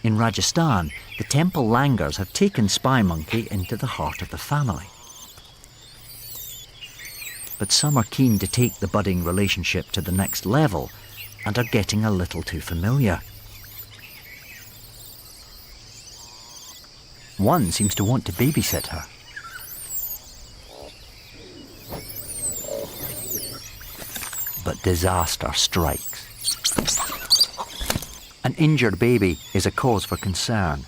In Rajasthan, the temple langurs have taken Spy Monkey into the heart of the family. But some are keen to take the budding relationship to the next level and are getting a little too familiar. One seems to want to babysit her. But disaster strikes. An injured baby is a cause for concern.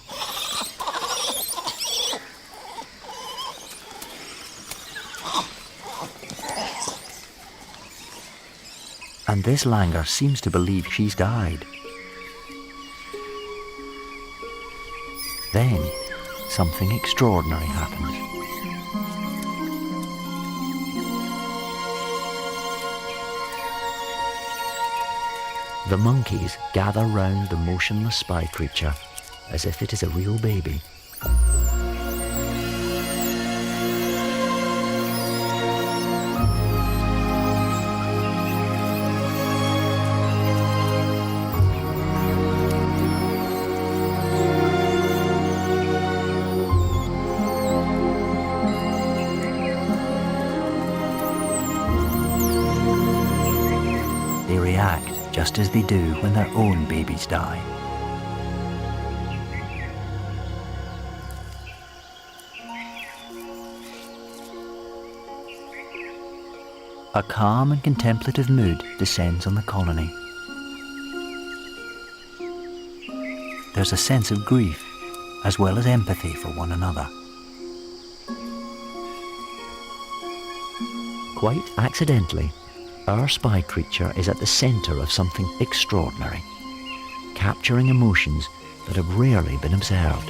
And this langur seems to believe she's died. Then, something extraordinary happens. The monkeys gather round the motionless spy creature as if it is a real baby. They react just as they do when their own babies die. A calm and contemplative mood descends on the colony. There's a sense of grief, as well as empathy for one another. Quite accidentally, our spy creature is at the centre of something extraordinary, capturing emotions that have rarely been observed.